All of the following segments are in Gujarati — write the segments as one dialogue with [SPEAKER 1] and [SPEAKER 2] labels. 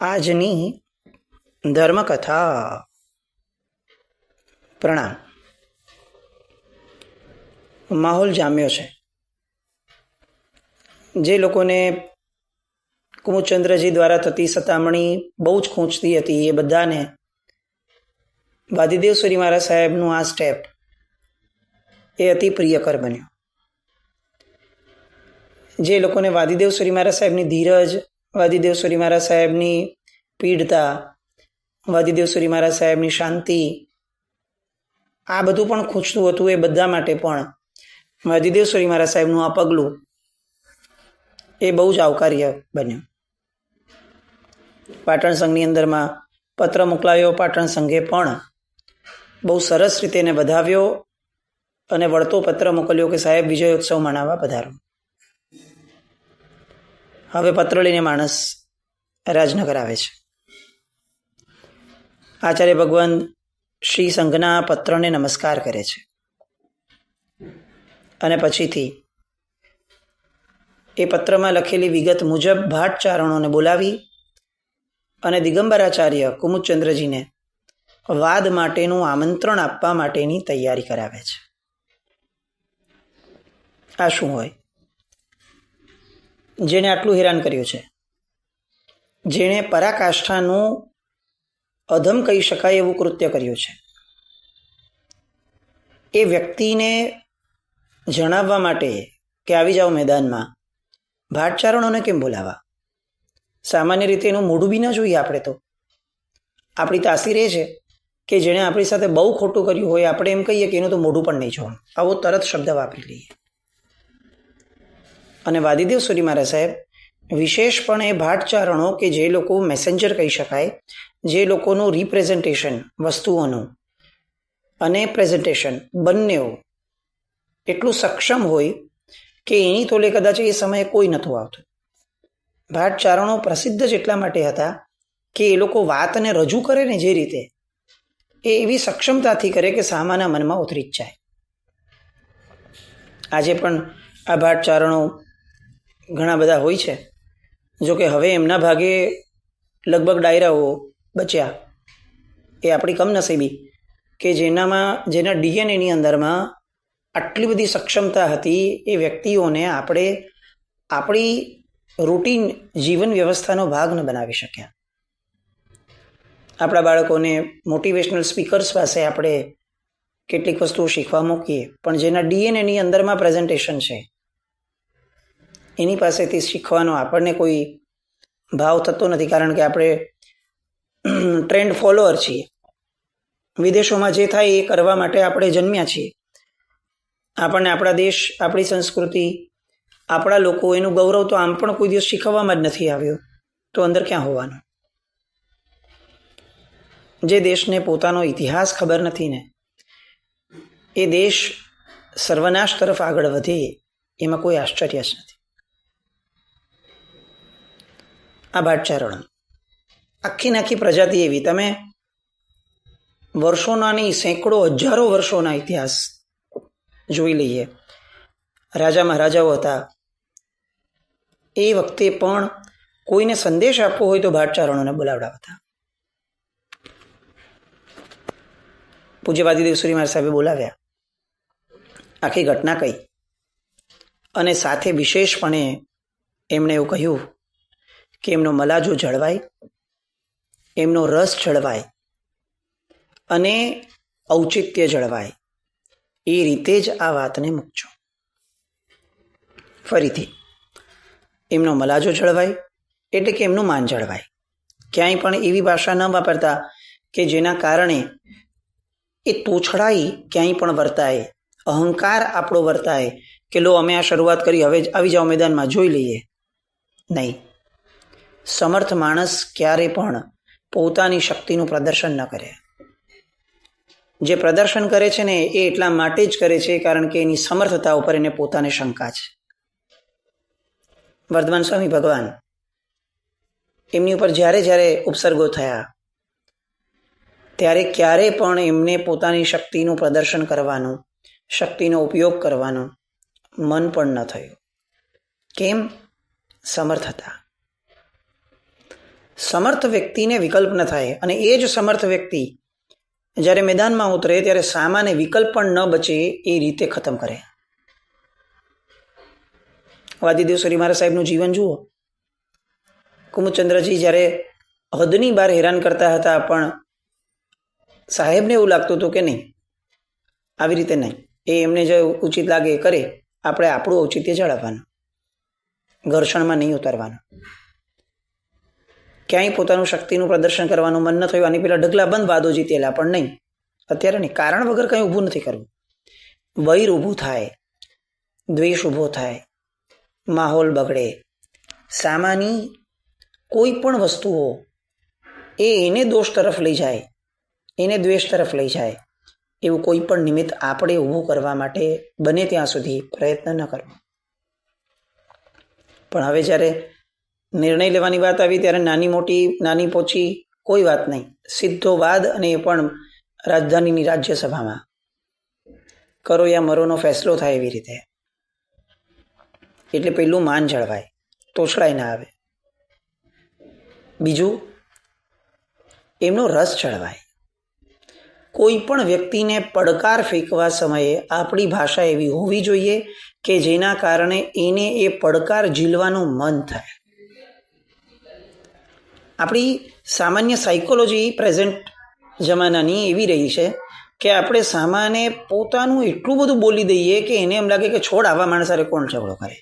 [SPEAKER 1] આજની ધર્મકથા. પ્રણામ. માહોલ જામ્યો છે. જે લોકોને કુમુદચંદ્રજી દ્વારા થતી સતામણી બહુ જ ખૂંચતી હતી એ બધાને વાદીદેવ સુરી મહારાજ સાહેબનું આ સ્ટેપ એ અતિ પ્રિયકર બન્યું. જે લોકોને વાદીદેવ સુરી મહારાજ સાહેબની ધીરજ, વાદીદેવ સુરી મહારાજ સાહેબની પીડતા, વાદીદેવ સુરી મહારાજ સાહેબની શાંતિ, આ બધું પણ ખૂંચતું હતું. એ બધા માટે પણ વાદીદેવ સુરી મહારાજ સાહેબનું આ પગલું એ બહુ જ આવકાર્ય બન્યું. પાટણ સંઘની અંદરમાં પત્ર મોકલાયો. પાટણ સંઘે પણ બહુ સરસ રીતે એને વધાવ્યો અને વળતો પત્ર મોકલ્યો કે સાહેબ વિજયોત્સવ મનાવવા પધારો. હવે પત્ર લઈને માણસ રાજનગર આવે છે. આચાર્ય ભગવાન શ્રી સંઘના પત્રને નમસ્કાર કરે છે અને પછીથી એ પત્રમાં લખેલી વિગત મુજબ ભાટચારણોને બોલાવી અને દિગંબરાચાર્ય કુમુદચંદ્રજીને વાદ માટેનું આમંત્રણ આપવા માટેની તૈયારી કરાવે છે. આ શું હોય? જેણે આટલું હેરાન કર્યું છે, જેણે પરાકાષ્ઠાનું અધમ કહી શકાય એવું કૃત્ય કર્યું છે, એ વ્યક્તિને જણાવવા માટે કે આવી જાઓ મેદાનમાં, ભાટચારણોને કેમ બોલાવા? સામાન્ય રીતે એનું મોઢું બી ન જોઈએ. આપણે તો આપણી તાસીર એ છે કે જેણે આપણી સાથે બહુ ખોટું કર્યું હોય આપણે એમ કહીએ કે એનું તો મોઢું પણ નહીં જોવાનું. આવો તરત શબ્દ વાપરી લઈએ. અને વાદીદેવ સુરી મહારાજ સાહેબ વિશેષપણે ભાટચારણો કે જે લોકો મેસેન્જર કહી શકાય, જે લોકોનું રિપ્રેઝન્ટેશન વસ્તુઓનું અને પ્રેઝન્ટેશન બંને એટલું સક્ષમ હોય કે એની તોલે કદાચ એ સમયે કોઈ નહોતું આવતું. ભાટચારણો પ્રસિદ્ધ જ એટલા માટે હતા કે એ લોકો વાતને રજૂ કરે ને જે રીતે, એ એવી સક્ષમતાથી કરે કે સામાના મનમાં ઉતરી જ જાય. આજે પણ આ ભાટચારણો ઘણા બધા હોય છે. જોકે હવે એમના ભાગે લગભગ ડાયરાઓ બચ્યા. એ આપણી કમનસીબી કે જેના ડીએનએની અંદરમાં આટલી બધી સક્ષમતા હતી. એ વ્યક્તિઓને આપણે આપણી રૂટીન જીવન વ્યવસ્થાનો ભાગ ન બનાવી શક્યા. આપણા બાળકોને મોટિવેશનલ સ્પીકર્સ પાસે આપણે કેટલીક વસ્તુઓ શીખવા મૂકીએ, પણ જેના ડીએનએની અંદરમાં પ્રેઝન્ટેશન છે એની પાસેથી શીખવાનો આપણને કોઈ ભાવ થતો નથી. કારણ કે આપણે ટ્રેન્ડ ફોલોઅર છીએ. વિદેશોમાં જે થાય એ કરવા માટે આપણે જન્મ્યા છીએ. આપણને આપણા દેશ, આપણી સંસ્કૃતિ, આપણા લોકો, એનું ગૌરવ તો આમ પણ કોઈ દિવસ શીખવવામાં જ નથી આવ્યું. તો અંદર ક્યાં હોવાનું? જે દેશને પોતાનો ઇતિહાસ ખબર નથી ને એ દેશ સર્વનાશ તરફ આગળ વધે એમાં કોઈ આશ્ચર્ય જ નથી. આ ભાટચારણ આખી પ્રજાતિ એવી, તમે વર્ષોના નહીં સેંકડો હજારો વર્ષોના ઇતિહાસ જોઈ લઈએ. રાજા મહારાજાઓ હતા એ વખતે પણ કોઈને સંદેશ આપવો હોય તો ભાટચારણોને બોલાવડાવતા. પૂજ્ય વાદીદેવ સુરી મહારાજ સાહેબે બોલાવ્યા, આખી ઘટના કહી અને સાથે વિશેષપણે એમણે એવું કહ્યું કે એમનો મલાજો જળવાય, એમનો રસ જળવાય અને ઔચિત્ય જળવાય એ રીતે જ આ વાતને મૂકજો. ફરીથી, એમનો મલાજો જળવાય એટલે કે એમનું માન જળવાય. ક્યાંય પણ એવી ભાષા ન વાપરતા કે જેના કારણે એ તોછડાઈ ક્યાંય પણ વર્તાય, અહંકાર આપણો વર્તાય કે લો અમે આ શરૂઆત કરી, હવે આવી જાઓ મેદાનમાં, જોઈ લઈએ. નહીં. સમર્થ માણસ ક્યારે પણ પોતાની શક્તિનું પ્રદર્શન ન કરે. જે પ્રદર્શન કરે છે ને એ એટલા માટે જ કરે છે કારણ કે એની સમર્થતા ઉપર એને પોતાને શંકા છે. વર્ધમાન સ્વામી ભગવાન, એમની ઉપર જ્યારે ઉપસર્ગો થયા ત્યારે ક્યારે પણ એમને પોતાની શક્તિનું પ્રદર્શન કરવાનું, શક્તિનો ઉપયોગ કરવાનું મન પણ ન થયું. કેમ? સમર્થ હતા. સમર્થ વ્યક્તિને વિકલ્પ ન થાય અને એ જ સમર્થ વ્યક્તિ જ્યારે મેદાનમાં ઉતરે ત્યારે સામાને વિકલ્પ પણ ન બચે એ રીતે ખતમ કરે. વાદીદેવ શ્રી મહારાજ સાહેબનું જીવન જુઓ. કુમુદચંદ્રજી જ્યારે હદની બહાર હેરાન કરતા હતા, પણ સાહેબને એવું લાગતું હતું કે નહીં, આવી રીતે નહીં, એ એમને જે ઉચિત લાગે એ કરે, આપણે આપણું ઔચિત્ય જાળવવાનું, ઘર્ષણમાં નહીં ઉતારવાનું. ક્યાંય પોતાનું શક્તિનું પ્રદર્શન કરવાનું મન ન થયું, આની પેલા ઢગલા બંધ વાદો જીતેલા, પણ નહીં, અત્યારે નહીં, કારણ વગર કંઈ ઊભું નથી કરવું. વૈર ઊભું થાય, દ્વેષ ઊભો થાય, માહોલ બગડે, સામાની કોઈ પણ વસ્તુઓ એને દોષ તરફ લઈ જાય, એને દ્વેષ તરફ લઈ જાય, એવું કોઈ પણ નિમિત્ત આપણે ઊભું કરવા માટે બને ત્યાં સુધી પ્રયત્ન ન કરવો. પણ હવે જ્યારે નિર્ણય લેવાની વાત આવી ત્યારે નાની મોટી નાની પોચી કોઈ વાત નહીં, સીધો વાદ, અને એ પણ રાજધાનીની રાજ્યસભામાં કરો યા મરોનો ફેસલો થાય એવી રીતે. એટલે પેલું માન જળવાય, તોછડાઈ ના આવે. બીજું, એમનો રસ જળવાય. કોઈ પણ વ્યક્તિને પડકાર ફેંકવા સમયે આપણી ભાષા એવી હોવી જોઈએ કે જેના કારણે એને એ પડકાર ઝીલવાનું મન થાય. આપણી સામાન્ય સાયકોલોજી પ્રેઝન્ટ જમાનાની એવી રહી છે કે આપણે સામાને પોતાનું એટલું બધું બોલી દઈએ કે એને એમ લાગે કે છોડ, આવા માણસ સાથે કોણ ઝઘડો કરે,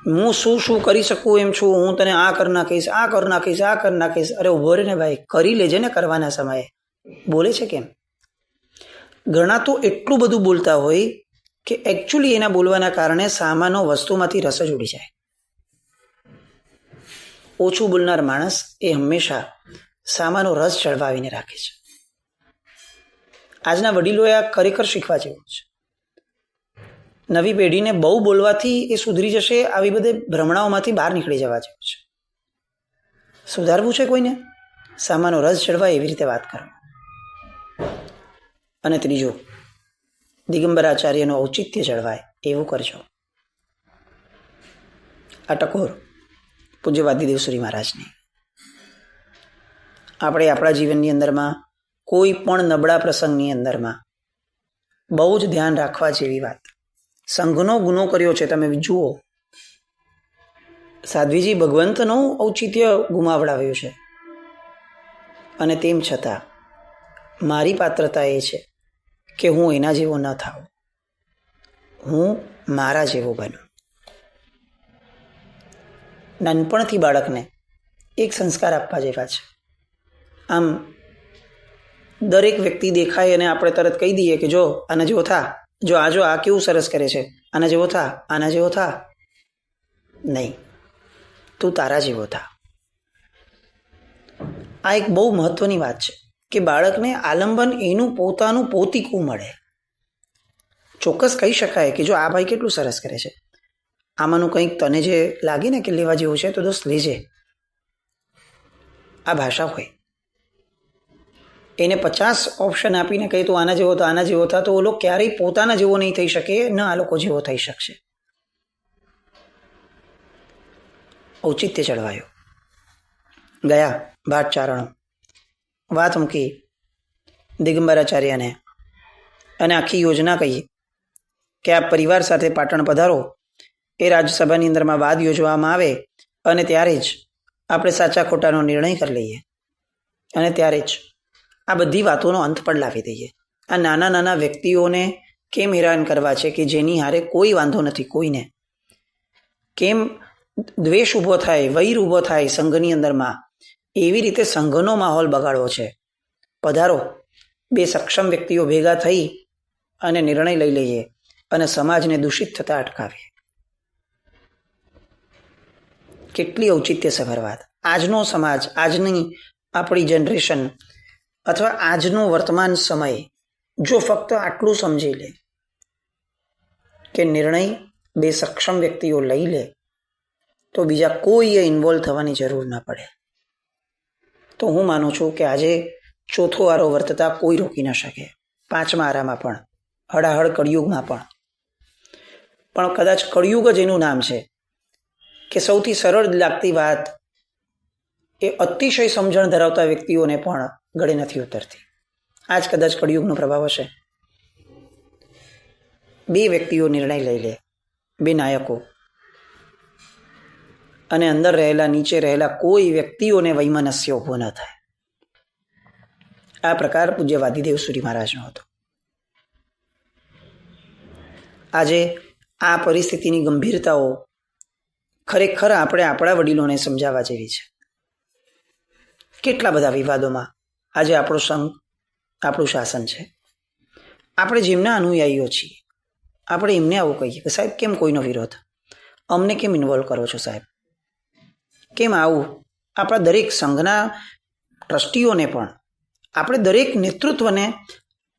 [SPEAKER 1] હું શું કરી શકું એમ છું, હું તને આ કરી નાખીશ, આ કરી નાખીશ, આ કરી નાખીશ. અરે ઉભો રે ને ભાઈ, કરી લેજે ને કરવાના સમયે. બોલે છે કેમ? ઘણા તો એટલું બધું બોલતા હોય કે એકચ્યુઅલી એના બોલવાના કારણે સામાનો વસ્તુમાંથી રસ જ ઉડી જાય. ઓછું બોલનાર માણસ એ હંમેશા સામાનો રસ ચડવાવીને રાખે છે. આજના વડીલોએ આ ખરેખર શીખવા જેવું છે. નવી પેઢીને બહુ બોલવાથી એ સુધરી જશે, આવી બધી ભ્રમણાઓમાંથી બહાર નીકળી જવા જેવું છે. સુધારવું છે કોઈને, સામાનો રસ ચડવાય એવી રીતે વાત કરો. અને ત્રીજું, દિગંબરાચાર્યનું ઔચિત્ય જળવાય એવું કરજો. આ ટકોર પૂજ્ય વાદીદેવ શ્રી મહારાજની. આપણે આપણા જીવનની અંદરમાં કોઈ પણ નબળા પ્રસંગની અંદરમાં બહુ જ ધ્યાન રાખવા જેવી વાત. સંઘનો ગુનો કર્યો છે, તમે જુઓ. સાધ્વીજી ભગવંતનું ઔચિત્ય ગુમાવડાવ્યું છે, અને તેમ છતાં મારી પાત્રતા એ છે કે હું એના જેવો ન થાઉં, હું મારા જેવો બનું. નાનપણથી બાળકને એક સંસ્કાર આપવા જેવા છે. આમ દરેક વ્યક્તિ દેખાય અને આપણે તરત કહી દઈએ કે જો આના જેવો થા, જો આ કેવું સરસ કરે છે, આના જેવો થા, આના જેવો થા. નહીં, તું તારા જેવો થા. આ એક બહુ મહત્વની વાત છે કે બાળકને આલંબન એનું પોતાનું પોતીકું મળે. ચોક્કસ કહી શકાય કે જો આ ભાઈ કેટલું સરસ કરે છે, આમાંનું કંઈક તને જે લાગે ને કે લેવા જેવું છે તો દોસ્ત લેજે. આ ભાષા હોય. એને 50 ઓપ્શન આપીને કહી તું આના જેવો તો આના જેવો થા, તો ઓલો ક્યારેય પોતાના જેવો નહીં થઈ શકે, ન આ લોકો જેવો થઈ શકશે. ઔચિત્ય ચડવાયો. ગયા ભાટચારણો વાત મૂકી દિગંબરાચાર્યને, અને આખી યોજના કહીએ કે આ પરિવાર સાથે પાટણ પધારો. એ રાજ્યસભાની અંદરમાં વાદ યોજવામાં આવે અને ત્યારે જ આપણે સાચા ખોટાનો નિર્ણય કરી લઈએ, અને ત્યારે જ આ બધી વાતોનો અંત પણ લાવી દઈએ. આ નાના નાના વ્યક્તિઓને કેમ હેરાન કરવા છે કે જેની હારે કોઈ વાંધો નથી કોઈને? કેમ દ્વેષ ઊભો થાય, વૈર ઊભો થાય સંઘની અંદરમાં? એવી રીતે સંઘનો માહોલ બગાડવો છે. પધારો, બે સક્ષમ વ્યક્તિઓ ભેગા થઈ અને નિર્ણય લઈ લઈએ અને સમાજને દૂષિત થતા અટકાવીએ. કેટલી ઔચિત્યસભર વાત. આજનો સમાજ, આજની આપણી જનરેશન અથવા આજનો વર્તમાન સમય જો ફક્ત આટલું સમજી લે કે નિર્ણય બે સક્ષમ વ્યક્તિઓ લઈ લે તો બીજા કોઈએ ઇન્વોલ્વ થવાની જરૂર ના પડે, તો હું માનું છું કે આજે ચોથો આરો વર્તતા કોઈ રોકી ન શકે. 5મા આરામાં પણ, હડાહડ કળિયુગમાં પણ કદાચ કળિયુગ જ એનું નામ છે કે સૌથી સરળ લાગતી વાત એ અતિશય સમજણ ધરાવતા વ્યક્તિઓને પણ ગળે નથી ઉતરતી. આ જ કદાચ કળિયુગનો પ્રભાવ હશે. બે વ્યક્તિઓ નિર્ણય લઈ લે, બે નાયકો, અને અંદર રહેલા નીચે રહેલા કોઈ વ્યક્તિઓને વૈમનસ્ય ઉભો ન થાય. આ પ્રકાર પૂજ્ય વાદીદેવ સૂરી મહારાજનો હતો. આજે આ પરિસ્થિતિની ગંભીરતાઓ ખરેખર આપણે આપણા વડીલોને સમજાવવા જેવી છે. કેટલા બધા વિવાદોમાં આજે આપણો સંઘ, આપણું શાસન છે. આપણે જેમના અનુયાયીઓ છીએ, આપણે એમને આવું કહીએ કે સાહેબ કેમ કોઈનો વિરોધ, અમને કેમ ઇન્વોલ્વ કરો છો સાહેબ, કેમ આવું? આપણા દરેક સંઘના ટ્રસ્ટીઓને પણ, આપણે દરેક નેતૃત્વને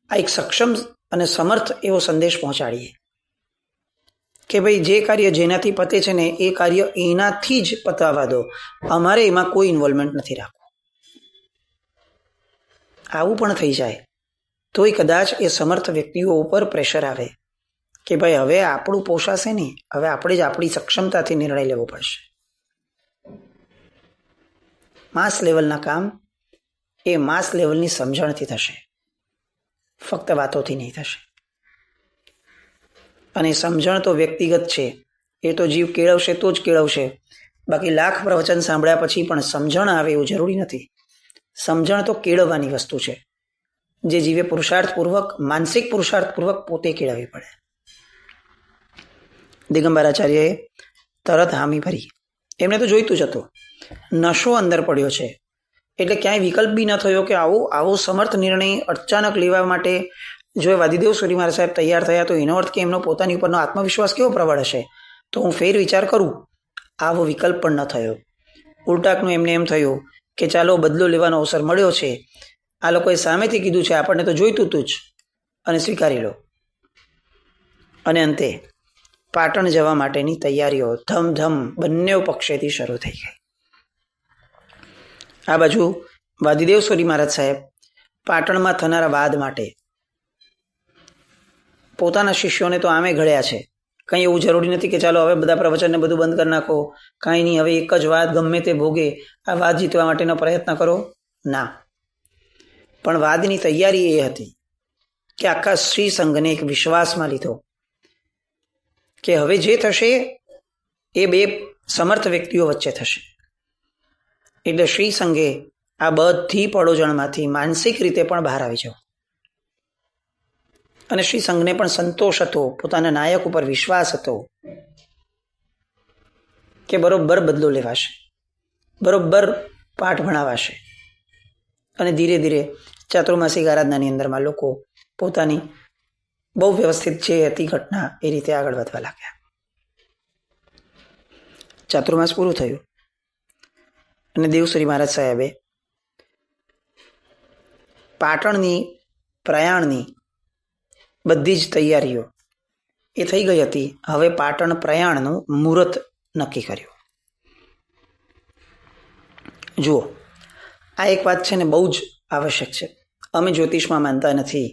[SPEAKER 1] આ એક સક્ષમ અને સમર્થ એવો સંદેશ પહોંચાડીએ કે ભાઈ જે કાર્ય જેનાથી પતે છે ને એ કાર્ય એનાથી જ પતાવવા દો, અમારે એમાં કોઈ ઇન્વોલ્વમેન્ટ નથી રાખવું. આવું પણ થઈ જાય તોય કદાચ એ સમર્થ વ્યક્તિઓ ઉપર પ્રેશર આવે કે ભાઈ હવે આપણું પોષાશે નહીં, હવે આપણે જ આપણી સક્ષમતાથી નિર્ણય લેવો પડશે. માસ લેવલના કામ એ માસ લેવલની સમજણથી થશે, ફક્ત વાતોથી નહીં થશે. અને સમજણ તો વ્યક્તિગત છે, એ તો જીવ કેળવશે તો જ કેળવશે. બાકી લાખ પ્રવચન સાંભળ્યા પછી પણ સમજણ આવે એવું જરૂરી નથી. સમજણ તો કેળવવાની વસ્તુ છે, જે જીવે પુરુષાર્થપૂર્વક, માનસિક પુરુષાર્થપૂર્વક પોતે કેળવવી પડે. દિગંબરાચાર્યએ તરત હામી ભરી. એમને તો જોઈતું જ હતું, નશો અંદર પડ્યો છે એટલે ક્યાંય વિકલ્પ બી ન થયો કે આવો સમર્થ નિર્ણય અચાનક લેવા માટે જો વાદીદેવ સૂરી મહારાજ સાહેબ તૈયાર થયા તો એનો અર્થ કે એમનો પોતાની ઉપરનો આત્મવિશ્વાસ કેવો પ્રબળ હશે. તો હું ફેર વિચાર કરું. આવો વિકલ્પ પણ ન થયો. ઉલટાકનું એમને એમ થયું કે ચાલો બદલો લેવાનો અવસર મળ્યો છે, આ લોકોએ સામેથી કીધું છે, આપણને તો જોઈતું તું જ, અને સ્વીકારી લો. અને અંતે પાટણ જવા માટેની તૈયારીઓ ધમધમ બંને પક્ષેથી શરૂ થઈ ગઈ. આ બાજુ વાદીદેવ સૂરી મહારાજ સાહેબ પાટણમાં થનારા વાદ માટે પોતાના શિષ્યોને તો આમે ઘડ્યા છે. કંઈ એવું જરૂરી નથી કે ચાલો હવે બધા પ્રવચનને બધું બંધ કરી નાખો, કાંઈ નહીં, હવે એક જ વાત ગમે તે ભોગે આ વાત જીતવા માટેનો પ્રયત્ન કરો. ના, પણ વાદની તૈયારી એ હતી કે આખા શ્રી સંઘને એક વિશ્વાસમાં લીધો કે હવે જે થશે એ બે સમર્થ વ્યક્તિઓ વચ્ચે થશે. એટલે શ્રી સંઘે આ બધી પડોજણમાંથી માનસિક રીતે પણ બહાર આવી જવું. અને શ્રી સંઘને પણ સંતોષ હતો, પોતાના નાયક ઉપર વિશ્વાસ હતો કે બરોબર બદલો લેવાશે, બરોબર પાઠ ભણાવાશે. અને ધીરે ધીરે ચાતુર્માસિક આરાધનાની અંદરમાં લોકો પોતાની બહુ વ્યવસ્થિત જે હતી ઘટના એ રીતે આગળ વધવા લાગ્યા. ચાતુર્માસ પૂરું થયું અને દેવસૂરી મહારાજ સાહેબે પાટણની પ્રયાણની બધી જ તૈયારીઓ એ થઈ ગઈ હતી. હવે પાટણ પ્રયાણનું મુહૂર્ત નક્કી કર્યું. જુઓ, આ એક વાત છે ને બહુ જ આવશ્યક છે. અમે જ્યોતિષમાં માનતા નથી,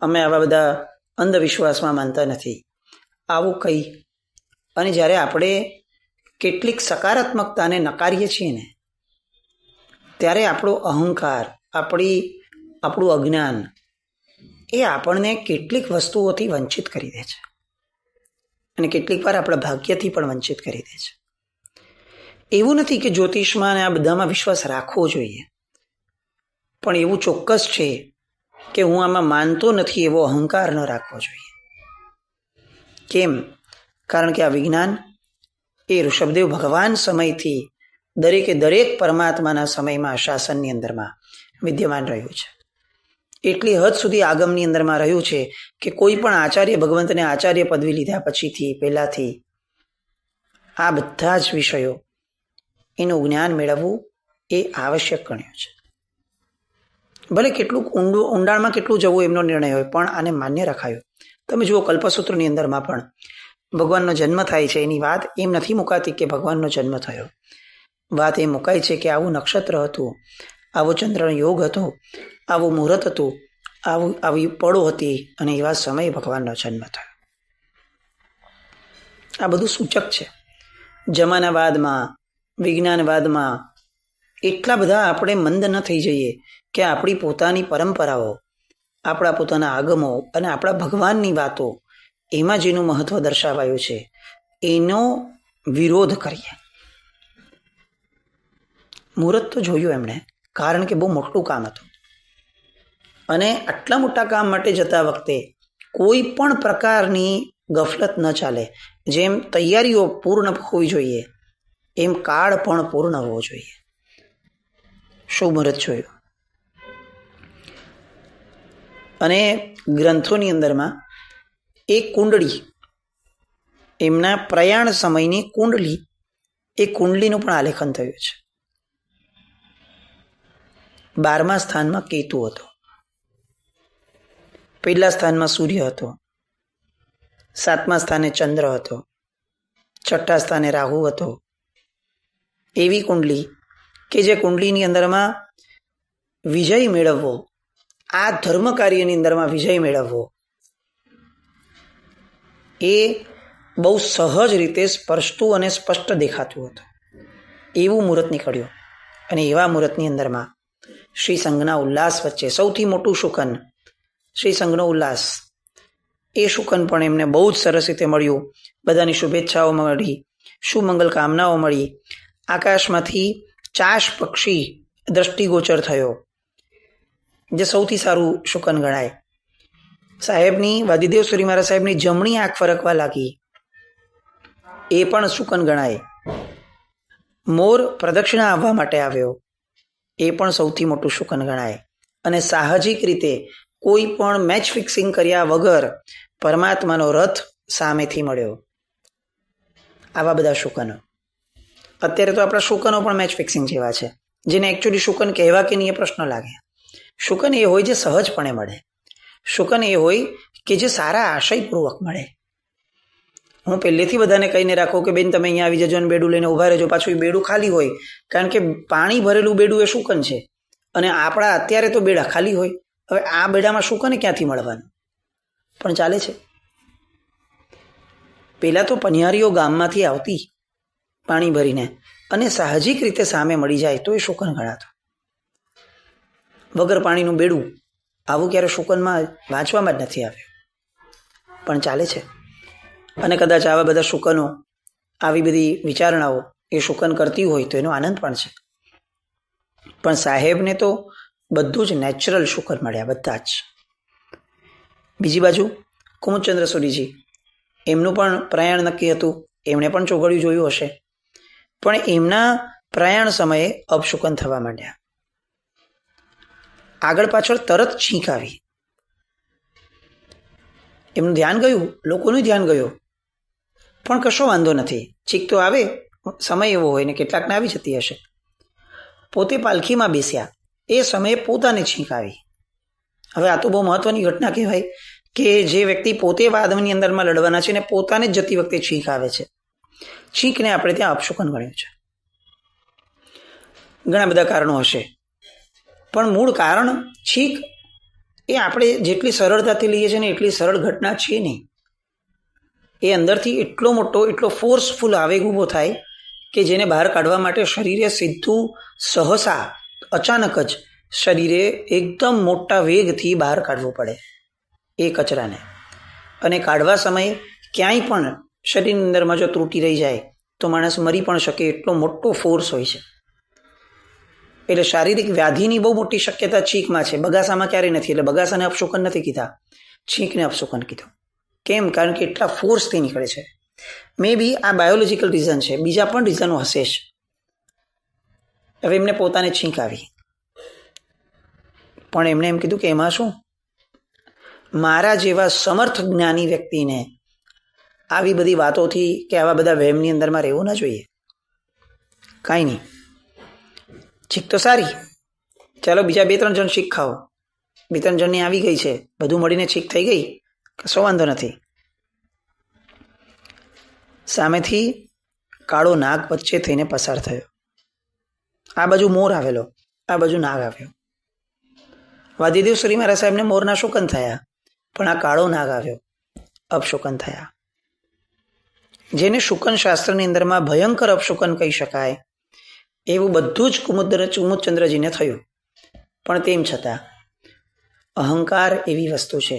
[SPEAKER 1] અમે આવા બધા અંધવિશ્વાસમાં માનતા નથી, આવું કંઈ. અને જ્યારે આપણે કેટલીક સકારાત્મકતાને નકારીએ છીએ ને ત્યારે આપણો અહંકાર, આપણું અજ્ઞાન એ આપણને કેટલીક વસ્તુઓથી વંચિત કરી દે છે અને કેટલીક વાર આપણા ભાગ્યથી પણ વંચિત કરી દે છે. એવું નથી કે જ્યોતિષમાં અને આ બધામાં વિશ્વાસ રાખવો જોઈએ, પણ એવું ચોક્કસ છે કે હું આમાં માનતો નથી એવો અહંકાર ન રાખવો જોઈએ. કેમ? કારણ કે આ વિજ્ઞાન એ ઋષભદેવ ભગવાન સમયથી દરેક પરમાત્માના સમયમાં શાસનની અંદરમાં વિદ્યમાન રહ્યું છે. એટલી હદ સુધી આગમની અંદરમાં રહ્યું છે કે કોઈ પણ આચાર્ય ભગવંતને આચાર્ય પદવી લીધા પછીથી પહેલાથી આ બધા જ વિષયો એનું જ્ઞાન મેળવવું એ આવશ્યક ગણ્યું છે. ભલે કેટલું ઊંડાણમાં કેટલું જવું એમનો નિર્ણય હોય, પણ આને માન્ય રખાયો. તમે જુઓ કલ્પસૂત્રની અંદરમાં પણ ભગવાનનો જન્મ થાય છે એની વાત એમ નથી મુકાતી કે ભગવાનનો જન્મ થયો. વાત એ મુકાય છે કે આવું નક્ષત્ર હતું, આવો ચંદ્રનો યોગ હતો, આવું મુહૂર્ત હતું, આવી પળો હતી અને એવા સમયે ભગવાનનો જન્મ થયો. આ બધું સૂચક છે. જમાનાવાદમાં, વિજ્ઞાનવાદમાં એટલા બધા આપણે મંદ ન થઈ જઈએ કે આપણી પોતાની પરંપરાઓ, આપણા પોતાના આગમો અને આપણા ભગવાનની વાતો, એમાં જેનું મહત્વ દર્શાવાયું છે એનો વિરોધ કરીએ. મુહૂર્ત તો જોયું એમણે, કારણ કે બહુ મોટું કામ હતું અને આટલા મોટા કામ માટે જતા વખતે કોઈ પણ પ્રકારની ગફલત ન ચાલે. જેમ તૈયારીઓ પૂર્ણ હોવી જોઈએ એમ કાળ પણ પૂર્ણ હોવો જોઈએ. શું મુહૂર્ત જોયું. અને ગ્રંથોની અંદરમાં એક કુંડળી, એમના પ્રયાણ સમયની કુંડલી, એ કુંડલીનું પણ આલેખન થયું છે. 12મા સ્થાનમાં કેતુ હતો, પહેલા સ્થાનમાં સૂર્ય હતો, 7મા સ્થાને ચંદ્ર હતો, 6ઠ્ઠા સ્થાને રાહુ હતો. એવી કુંડલી કે જે કુંડલીની અંદરમાં વિજય મેળવવો, આ ધર્મ કાર્યની અંદરમાં વિજય મેળવવો, એ બહુ સહજ રીતે સ્પર્શતું અને સ્પષ્ટ દેખાતું હતું. એવું મુહૂર્ત નીકળ્યું. અને એવા મુહૂર્તની અંદરમાં શ્રી સંઘના ઉલ્લાસ વચ્ચે સૌથી મોટું શુકન, શ્રી સંઘનો ઉલ્લાસ, એ શુકન પણ એમને બહુ જ સરસ રીતે મળ્યું. બધાની શુભેચ્છાઓ મળી, શુભમંગલ કામનાઓ મળી. આકાશમાંથી ચાશ પક્ષી દ્રષ્ટિગોચર થયો, જે સૌથી સારું શુકન ગણાય. સાહેબની, વાદીદેવ સુરી મહારાજ સાહેબની જમણી આંખ ફરકવા લાગી, એ પણ શુકન ગણાય. મોર પ્રદક્ષિણા આવવા માટે આવ્યો, એ પણ સૌથી મોટું શુકન ગણાય. અને સાહજિક રીતે કોઈ પણ મેચ ફિક્સિંગ કર્યા વગર પરમાત્માનો રથ સામેથી મળ્યો. આવા બધા શુકનો. અત્યારે તો આપણા શુકનો પણ મેચ ફિક્સિંગ જેવા છે, જેને એકચ્યુઅલી શુકન કહેવા કે નહીં એ પ્રશ્ન લાગે. શુકન એ હોય જે સહજપણે મળે. શુકન એ હોય કે જે સારા આશયપૂર્વક મળે. હું પહેલેથી બધાને કહીને રાખું કે બેન તમે અહીંયા આવી જજો અને બેડું લઈને ઊભા રહેજો, પાછું એ બેડું ખાલી હોય, કારણ કે પાણી ભરેલું બેડું એ શુકન છે અને આપણા અત્યારે તો બેડા ખાલી હોય. હવે આ બેડામાં શુકન ક્યાંથી મળવાનું? પણ ચાલે છે. પહેલાં તો પનિહારીઓ ગામમાંથી આવતી પાણી ભરીને, અને સાહજિક રીતે સામે મળી જાય તો એ શુકન ગણાતું. વગર પાણીનું બેડું આવું ક્યારે શુકનમાં વાંચવામાં જ નથી આવ્યું, પણ ચાલે છે. અને કદાચ આવા બધા શુકનો, આવી બધી વિચારણાઓ એ શુકન કરતી હોય તો એનો આનંદ પણ છે. પણ સાહેબને તો બધું જ નેચરલ શુકન મળ્યા, બધા જ. બીજી બાજુ કુમુદચંદ્ર સુરીજી, એમનું પણ પ્રયાણ નક્કી હતું, એમણે પણ ચોઘડિયું જોયું હશે, પણ એમના પ્રયાણ સમયે અપશુકન થવા માંડ્યા. આગળ પાછળ તરત છીંક આવી. એમનું ધ્યાન ગયું, લોકોનું ધ્યાન ગયું, પણ કશો વાંધો નથી. છીંક તો આવે, સમય એવો હોય ને કેટલાકને આવી જતી હશે. પોતે પાલખીમાં બેસ્યા, એ સમયે પોતાને છીંક આવી. હવે આ તો બહુ મહત્વની ઘટના કહેવાય કે જે વ્યક્તિ પોતે વાદની અંદરમાં લડવાના છે ને પોતાને જ જતી વખતે છીંક આવે છે. છીંકને આપણે ત્યાં અપશુકન ગણ્યું છે. ઘણા બધા કારણો હશે, પણ મૂળ કારણ છીંક એ આપણે જેટલી સરળતાથી લઈએ છીએ ને એટલી સરળ ઘટના છે નહીં. એ અંદરથી એટલો મોટો, એટલો ફોર્સફુલ આવેગ ઊભો થાય કે જેને બહાર કાઢવા માટે શરીરે સીધું સહસા અચાનક જ શરીરે એકદમ મોટા વેગથી બહાર કાઢવું પડે એ કચરાને. અને કાઢવા સમયે ક્યાંય પણ શરીરની અંદરમાં જો ત્રુટી રહી જાય તો માણસ મરી પણ શકે, એટલો મોટો ફોર્સ હોય છે. એટલે શારીરિક વ્યાધિની બહુ મોટી શક્યતા છીંકમાં છે. બગાસામાં ક્યારેય નથી. એટલે બગાસાને અપશુકન નથી કીધા, છીંકને અપશુકન કીધું. કેમ? કારણ કે એટલા ફોર્સથી નીકળે છે. મે બી આ બાયોલોજીકલ રીઝન છે, બીજા પણ રીઝનો હશે જ. હવે એમને પોતાને છીંક આવી, પણ એમણે એમ કીધું કે એમાં શું, મારા જેવા સમર્થ જ્ઞાની વ્યક્તિને આવી બધી વાતોથી કે આવા બધા વહેમની અંદરમાં રહેવું ના જોઈએ. કાંઈ નહીં, છીંક તો સારી, ચાલો બીજા 2-3 જણ છીંક ખાઓ. 2-3 જણની આવી ગઈ છે, બધું મળીને છીંક થઈ ગઈ, કશો વાંધો નથી. સામેથી કાળો નાગ વચ્ચે થઈને પસાર થયો. આ બાજુ મોર આવેલો, આ બાજુ નાગ આવ્યો. વાદીદેવ શ્રી મહારાજ સાહેબને મોરના શુકન થયા, પણ આ કાળો નાગ આવ્યો, અપશુકન થયા. જેને શુકન શાસ્ત્રની અંદરમાં ભયંકર અપશુકન કહી શકાય એવું બધું જ કુમુદચંદ્રજીને થયું. પણ તેમ છતાં અહંકાર એવી વસ્તુ છે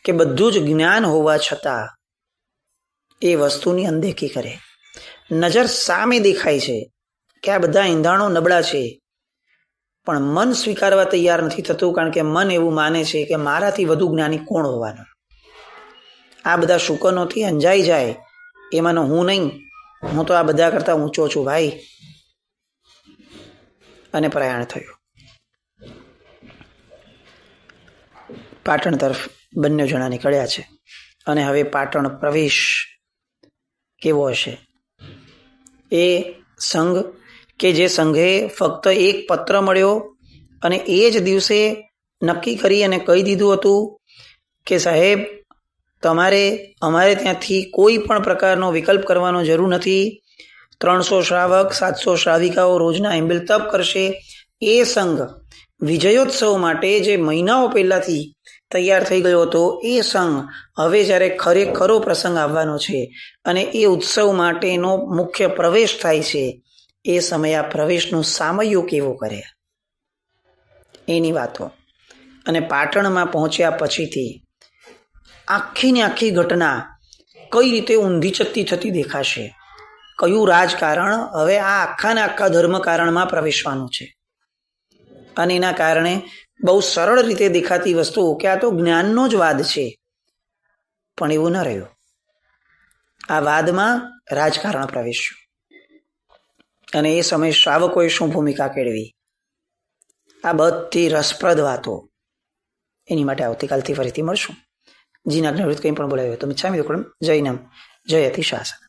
[SPEAKER 1] કે બધું જ જ્ઞાન હોવા છતાં એ વસ્તુની અનદેખી કરે. નજર સામે દેખાય છે કે આ બધા ઈંધાણો નબળા છે, પણ મન સ્વીકારવા તૈયાર નથી થતું, કારણ કે મન એવું માને છે કે મારાથી વધુ જ્ઞાની કોણ હોવાનું. આ બધા શુકનોથી અંજાઈ જાય એમાંનો હું નહીં, હું તો આ બધા કરતા ઊંચો છું ભાઈ. અને પ્રયાણ થયું. પાટણ તરફ બંને જણા નીકળ્યા છે. અને હવે પાટણ પ્રવેશ કેવો હશે? એ સંઘ કે જે સંઘે ફક્ત એક પત્ર મળ્યો અને એ જ દિવસે નક્કી કરી અને કહી દીધું હતું કે સાહેબ, તમારે અમારે ત્યાંથી કોઈ પણ પ્રકારનો વિકલ્પ કરવાનો જરૂર નથી. 300 શ્રાવક 700 શ્રાવિકાઓ રોજના હિંબેલ તપ કરશે. એ સંઘ વિજયોત્સવ માટે જે મહિનાઓ પહેલાથી તૈયાર થઈ ગયો હતો, એ સંઘ હવે જ્યારે ખરેખરો પ્રસંગ આવવાનો છે અને એ ઉત્સવ માટેનો મુખ્ય પ્રવેશ થાય છે, એ સમયે આ પ્રવેશનું સામયું કેવું કરે એની વાતો. અને પાટણમાં પહોંચ્યા પછીથી આખી ને આખી ઘટના કઈ રીતે ઊંધી ચત્તી થતી દેખાશે. કયું રાજકારણ હવે આ આખાને આખા ધર્મકારણમાં પ્રવેશવાનું છે. અને એના કારણે બહુ સરળ રીતે દેખાતી વસ્તુ કે આ તો જ્ઞાનનો જ વાદ છે, પણ એવું ન રહ્યું. આ વાદમાં રાજકારણ પ્રવેશ્યું. અને એ સમયે શ્રાવકોએ શું ભૂમિકા કેળવી, આ બધી રસપ્રદ વાતો એની માટે આવતીકાલથી ફરીથી મળશું. જીના કંઈ પણ બોલાવ્યો તો મિચ્છામિ દુક્કડમ. જય નમ જય અતિશાસન.